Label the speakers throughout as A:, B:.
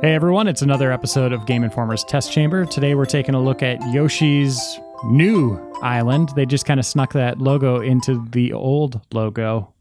A: Hey everyone, it's another episode of Game Informer's Test Chamber. Today we're taking a look at Yoshi's new island. They just kind of snuck that logo into the old logo.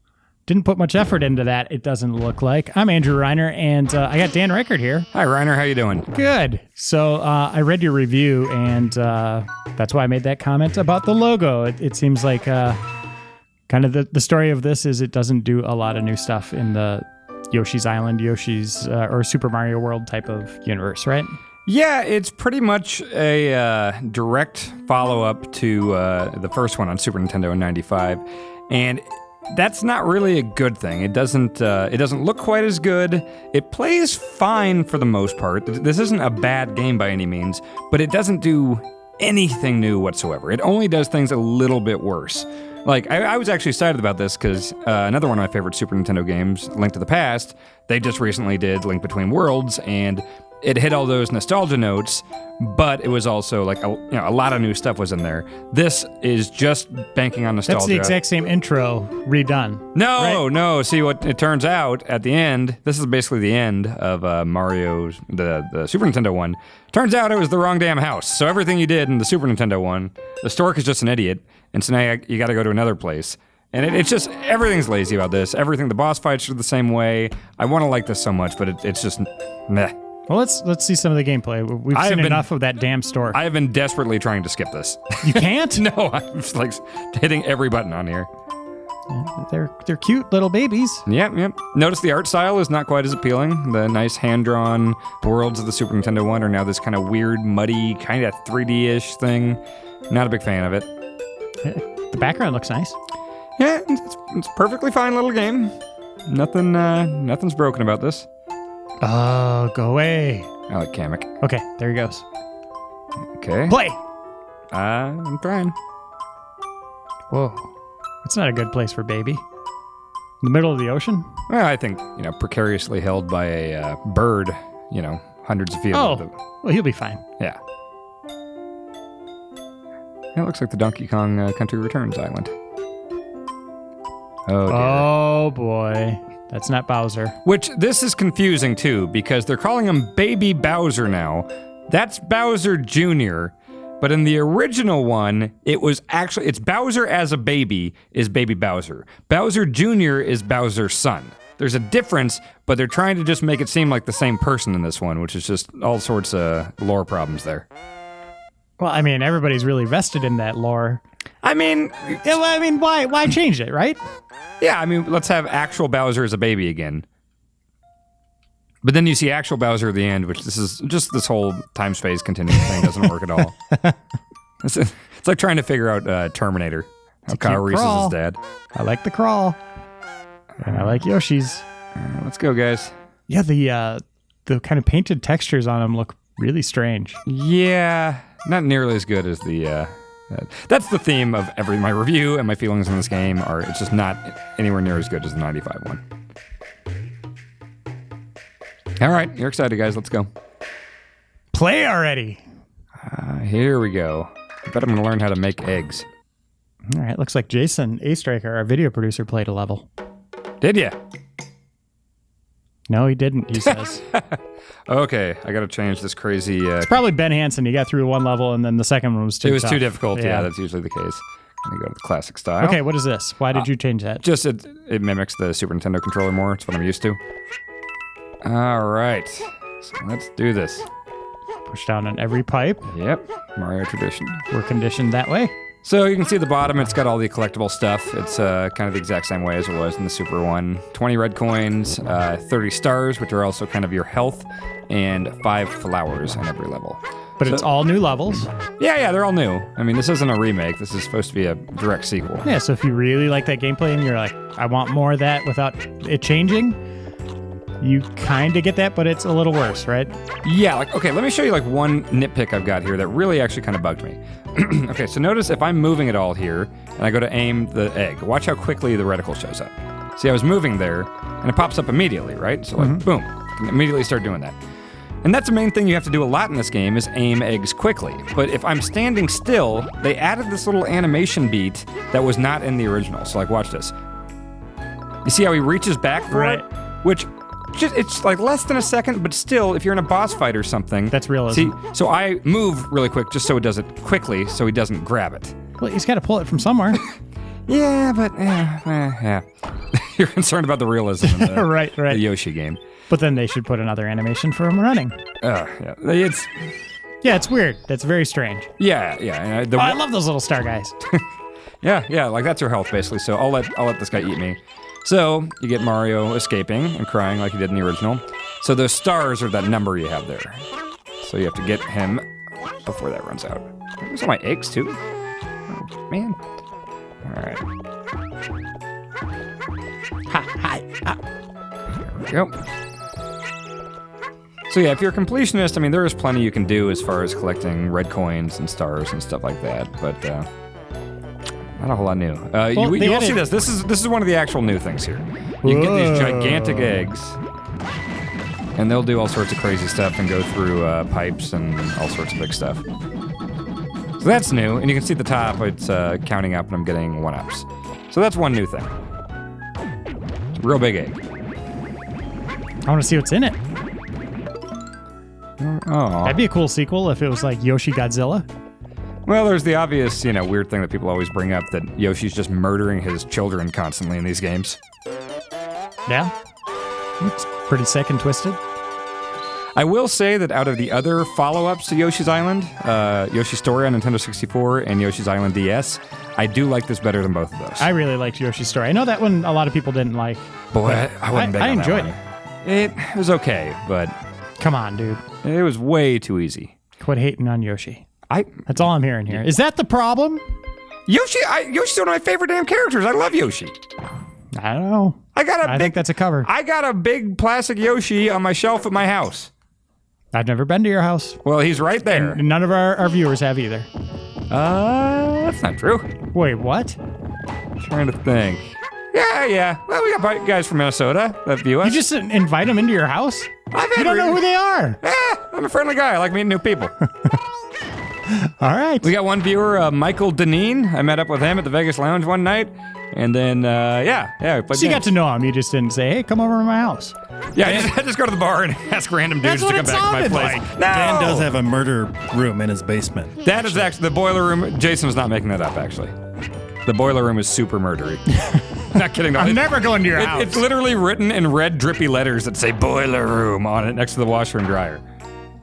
A: Didn't put much effort into that, it doesn't look like. I'm Andrew Reiner, and I got Dan Ryckert here.
B: Hi Reiner, how you doing?
A: Good. So I read your review, and that's why I made that comment about the logo. It seems like kind of the story of this is it doesn't do a lot of new stuff in the Yoshi's Island, Yoshi's or Super Mario World type of universe, right?
B: Yeah, it's pretty much a direct follow-up to the first one on Super Nintendo in '95, and that's not really a good thing. It doesn't look quite as good. It plays fine for the most part. This isn't a bad game by any means, but it doesn't do anything new whatsoever. It only does things a little bit worse. Like, I was actually excited about this because another one of my favorite Super Nintendo games, Link to the Past, they just recently did Link Between Worlds, and it hit all those nostalgia notes, but it was also like a lot of new stuff was in there. This is just banking on nostalgia.
A: That's the exact same intro redone.
B: No. See, what it turns out at the end, this is basically the end of Mario's, the Super Nintendo one. Turns out it was the wrong damn house. So everything you did in the Super Nintendo one, the stork is just an idiot, and so now you got to go to another place. And it's just, everything's lazy about this. Everything, the boss fights are the same way. I want to like this so much, but it's just meh.
A: Well, let's see some of the gameplay. We've seen enough of that damn stork.
B: I have been desperately trying to skip this.
A: You can't?
B: No, I'm just like hitting every button on here.
A: Yeah, they're cute little babies.
B: Yep. Notice the art style is not quite as appealing. The nice hand-drawn worlds of the Super Nintendo one are now this kind of weird, muddy, kind of 3D-ish thing. Not a big fan of it.
A: The background looks nice.
B: Yeah, it's a perfectly fine little game. Nothing's broken about this.
A: Oh, go away.
B: I like Kamek.
A: Okay, there he goes.
B: Okay.
A: Play!
B: I'm trying.
A: Whoa. That's not a good place for baby. In the middle of the ocean?
B: Well, I think, precariously held by a bird, hundreds of feet above the...
A: Well, he'll be fine.
B: Yeah. It looks like the Donkey Kong Country Returns island. Oh, dear.
A: Oh, boy. That's not Bowser.
B: Which, this is confusing, too, because they're calling him Baby Bowser now. That's Bowser Jr., but in the original one, it's Bowser as a baby is Baby Bowser. Bowser Jr. is Bowser's son. There's a difference, but they're trying to just make it seem like the same person in this one, which is just all sorts of lore problems there.
A: Well, I mean, everybody's really vested in that lore. Why change it, right?
B: Yeah, let's have actual Bowser as a baby again. But then you see actual Bowser at the end, which this whole time-space continuum thing doesn't work at all. It's like trying to figure out Terminator. How Kyle Reese is his dad.
A: I like the crawl. And I like Yoshi's.
B: Let's go, guys.
A: Yeah, the kind of painted textures on them look really strange.
B: Yeah, not nearly as good as the... that's the theme of my review and my feelings on this game it's just not anywhere near as good as the 95 one. All right, you're excited, guys. Let's go.
A: Play already.
B: Here we go. I bet I'm going to learn how to make eggs.
A: All right, looks like Jason A. Striker, our video producer, played a level.
B: Did ya?
A: No, he didn't, he says.
B: Okay, I got to change this crazy...
A: It's probably Ben Hansen. He got through one level, and then the second one was too tough.
B: It was too difficult. Yeah, that's usually the case. Let me go to the classic style.
A: Okay, what is this? Why did you change that?
B: Just it mimics the Super Nintendo controller more. It's what I'm used to. All right, so let's do this.
A: Push down on every pipe.
B: Yep, Mario tradition.
A: We're conditioned that way.
B: So you can see at the bottom, it's got all the collectible stuff. It's kind of the exact same way as it was in the Super one. 20 red coins, 30 stars, which are also kind of your health, and 5 flowers on every level.
A: But it's all new levels.
B: Yeah, they're all new. This isn't a remake. This is supposed to be a direct sequel.
A: Yeah, so if you really like that gameplay and you're like, I want more of that without it changing, you kind of get that, but it's a little worse, right?
B: Yeah, okay, let me show you one nitpick I've got here that really actually kind of bugged me. Okay, so notice if I'm moving it all here, and I go to aim the egg, watch how quickly the reticle shows up. See, I was moving there, and it pops up immediately, right? So boom, I can immediately start doing that. And that's the main thing you have to do a lot in this game is aim eggs quickly. But if I'm standing still, they added this little animation beat that was not in the original. So watch this. You see how he reaches back for it? Which it's like less than a second, but still, if you're in a boss fight or something.
A: That's realism.
B: See, so I move really quick just so it does it quickly so he doesn't grab it.
A: Well, he's got to pull it from somewhere.
B: Yeah, but yeah. You're concerned about the realism in the,
A: right.
B: the Yoshi game.
A: But then they should put another animation for him running.
B: Yeah.
A: It's weird. That's very strange.
B: Yeah.
A: I love those little star guys.
B: Yeah, like that's your health basically. So I'll let this guy eat me. So you get Mario escaping and crying like he did in the original. So those stars are that number you have there. So you have to get him before that runs out. Those are my eggs too. Oh, man. All right. There we go. So yeah, if you're a completionist, I mean, there is plenty you can do as far as collecting red coins and stars and stuff like that, but not a whole lot new. You will see this. This is one of the actual new things here. You can get these gigantic eggs, and they'll do all sorts of crazy stuff and go through pipes and all sorts of big stuff. So that's new, and you can see at the top it's counting up, and I'm getting 1-ups. So that's one new thing. It's a real big egg.
A: I want to see what's in it.
B: Oh,
A: that'd be a cool sequel if it was like Yoshi Godzilla.
B: Well, there's the obvious, weird thing that people always bring up, that Yoshi's just murdering his children constantly in these games.
A: Yeah. It's pretty sick and twisted.
B: I will say that out of the other follow-ups to Yoshi's Island, Yoshi's Story on Nintendo 64 and Yoshi's Island DS, I do like this better than both of those.
A: I really liked Yoshi's Story. I know that one a lot of people didn't like.
B: Boy, I wasn't big on that
A: enjoyed
B: one.
A: it.
B: It was okay, but...
A: Come on, dude.
B: It was way too easy.
A: Quit hating on Yoshi.
B: I
A: That's all I'm hearing here. Is that the problem?
B: Yoshi's one of my favorite damn characters. I love Yoshi.
A: I don't know. I think that's a cover.
B: I got a big plastic Yoshi on my shelf at my house.
A: I've never been to your house.
B: Well, he's right there.
A: And none of our viewers have either.
B: That's not true.
A: Wait, what?
B: I'm trying to think. Yeah. Well, we got guys from Minnesota that view us.
A: You just invite them into your house? You don't know who they are.
B: I'm a friendly guy. I like meeting new people.
A: All right.
B: We got one viewer, Michael Deneen. I met up with him at the Vegas Lounge one night. And then, we played
A: So you got to know him. You just didn't say, hey, come over to my house.
B: Yeah, I just go to the bar and ask random dudes to come back to my place.
A: Like.
B: No!
C: Dan does have a murder room in his basement.
B: That is actually the boiler room. Jason was not making that up, actually. The boiler room is super murdery. Not kidding. No,
A: I'm never going to your house.
B: It's literally written in red drippy letters that say boiler room on it next to the washer and dryer.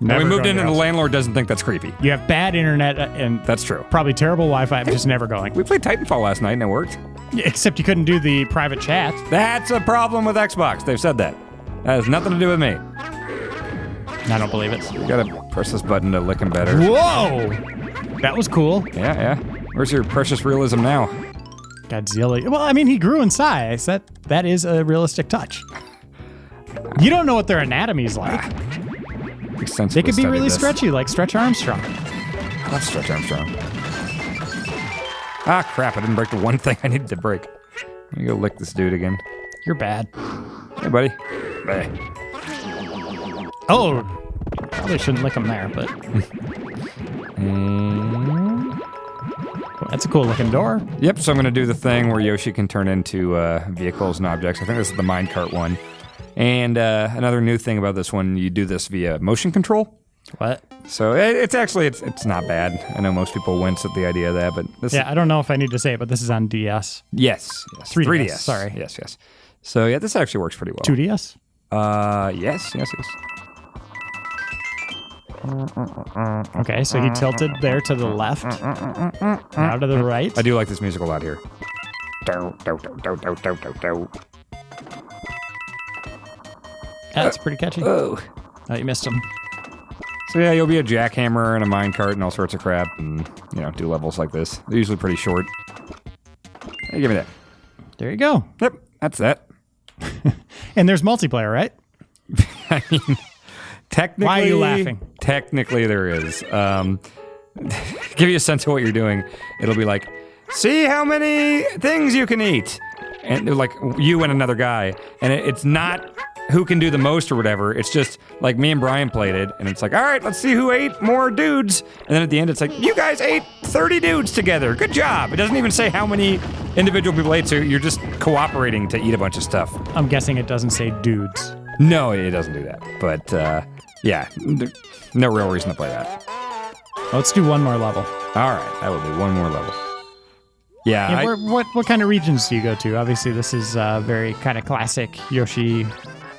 B: When we moved in and the landlord doesn't think that's creepy.
A: You have bad internet and
B: that's true.
A: Probably terrible Wi-Fi. I'm just never going.
B: We played Titanfall last night and it worked.
A: Except you couldn't do the private chat.
B: That's a problem with Xbox. They've said that. That has nothing to do with me.
A: I don't believe it.
B: You gotta press this button to lick him better.
A: Whoa! That was cool.
B: Yeah. Where's your precious realism now?
A: Godzilla. Well, I mean, he grew in size. That is a realistic touch. You don't know what their anatomy's like. They could be really stretchy, like Stretch Armstrong.
B: I love Stretch Armstrong. Ah, crap. I didn't break the one thing I needed to break. Let me go lick this dude again.
A: You're bad.
B: Hey, buddy. Hey.
A: Oh, probably shouldn't lick him there, but... Well, that's a cool looking door.
B: Yep, so I'm going to do the thing where Yoshi can turn into vehicles and objects. I think this is the minecart one. And another new thing about this one, you do this via motion control.
A: What?
B: So it's actually not bad. I know most people wince at the idea of that, but this
A: I don't know if I need to say it, but this is on DS.
B: Yes.
A: 3DS. Sorry.
B: Yes. So yeah, this actually works pretty well.
A: 2DS?
B: Yes.
A: Okay, so he tilted there to the left. Now to the right.
B: I do like this music a lot here.
A: That's pretty catchy.
B: Oh,
A: you missed him.
B: So yeah, you'll be a jackhammer and a minecart and all sorts of crap and, do levels like this. They're usually pretty short. Hey, give me that.
A: There you go.
B: Yep, that's that.
A: And there's multiplayer, right?
B: I mean, technically...
A: Why are you laughing?
B: Technically there is. Give you a sense of what you're doing. It'll be like, see how many things you can eat. And like you and another guy. And it's not... who can do the most or whatever. It's just like me and Brian played it, and it's like, all right, let's see who ate more dudes. And then at the end, it's like, you guys ate 30 dudes together. Good job. It doesn't even say how many individual people ate, so you're just cooperating to eat a bunch of stuff.
A: I'm guessing it doesn't say dudes.
B: No, it doesn't do that. But yeah, no real reason to play that.
A: Let's do one more level.
B: All right, I will do one more level. Yeah.
A: What kind of regions do you go to? Obviously, this is very kind of classic Yoshi,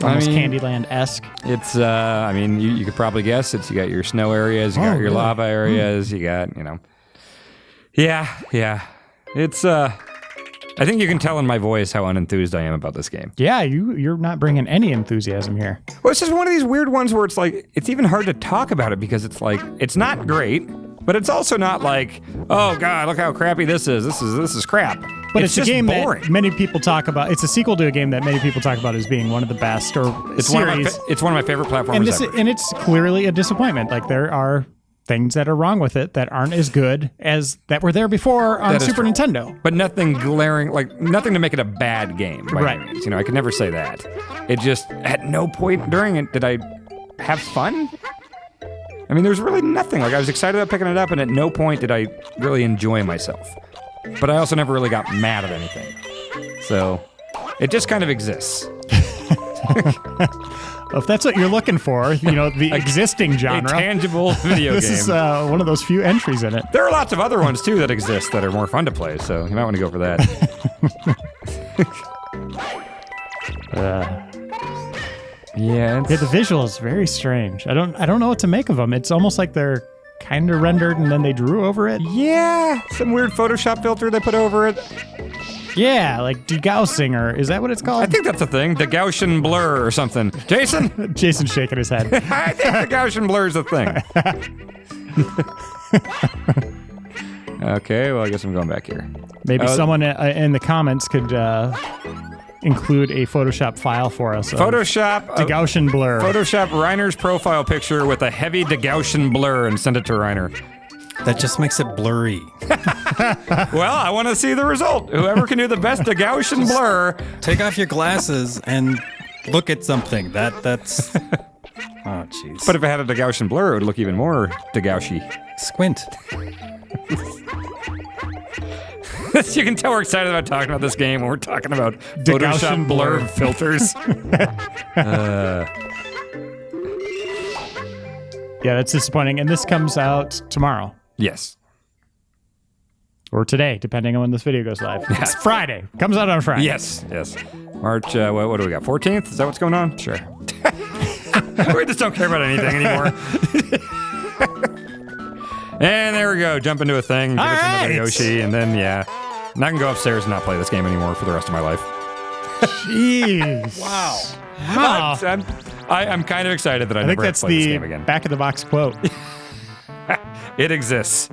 A: almost Candyland-esque.
B: It's, I mean, you could probably guess it's, you got your snow areas, you got your lava areas, you got, you know. Yeah. It's, I think you can tell in my voice how unenthused I am about this game.
A: Yeah, you're not bringing any enthusiasm here.
B: Well, it's just one of these weird ones where it's like, it's even hard to talk about it because it's like, it's not great, but it's also not like, oh God, look how crappy this is. This is crap.
A: But it's
B: just
A: a game
B: boring.
A: that many people talk about. It's a sequel to a game that many people talk about as being one of the best
B: It's one of my favorite platformers ever.
A: And it's clearly a disappointment. Like, there are things that are wrong with it that aren't as good as that were there before on Super Nintendo.
B: But nothing glaring, like nothing to make it a bad game. By any means. You know, I could never say that. It just, at no point during it did I have fun. I mean, there's really nothing. Like, I was excited about picking it up, and at no point did I really enjoy myself. But I also never really got mad at anything. So, it just kind of exists.
A: If that's what you're looking for, you know, the existing genre.
B: A tangible video game.
A: This is one of those few entries in it.
B: There are lots of other ones, too, that exist that are more fun to play, so you might want to go for that. Yeah,
A: the visual is very strange. I don't know what to make of them. It's almost like they're kind of rendered and then they drew over it.
B: Yeah, some weird Photoshop filter they put over it.
A: Yeah, like degaussing, or is that what it's called?
B: I think that's a thing. The Gaussian blur or something. Jason?
A: Jason's shaking his head.
B: I think the Gaussian blur is a thing. Okay, well, I guess I'm going back here.
A: Maybe someone in the comments could include a Photoshop file for us.
B: Photoshop
A: degaussian blur.
B: Photoshop Reiner's profile picture with a heavy degaussian blur and send it to Reiner.
C: That just makes it blurry.
B: Well, I want to see the result. Whoever can do the best degaussian blur.
C: Take off your glasses and look at something. That's... Oh, jeez.
B: But if it had a degaussian blur, it would look even more degaushy.
C: Squint.
B: You can tell we're excited about talking about this game when we're talking about Photoshop blur filters.
A: Yeah, that's disappointing. And this comes out tomorrow.
B: Yes.
A: Or today, depending on when this video goes live. Yeah. It's Friday. Comes out on Friday.
B: Yes. March, what do we got? 14th? Is that what's going on?
A: Sure.
B: We just don't care about anything anymore. And there we go. Jump into a thing. Give it to another Yoshi. And then, and I can go upstairs and not play this game anymore for the rest of my life.
A: Jeez.
C: Wow.
B: I'm kind of excited that I never have to play this game again.
A: Back of the box quote.
B: It exists.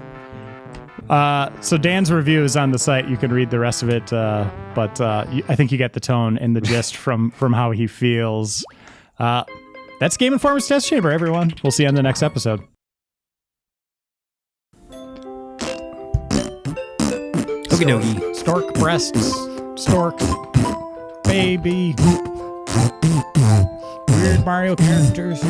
A: So Dan's review is on the site. You can read the rest of it, but I think you get the tone and the gist from how he feels. That's Game Informer's Test Chamber, everyone. We'll see you on the next episode.
C: Okie dokie.
A: Stork breasts. Stork. Baby. Weird Mario characters.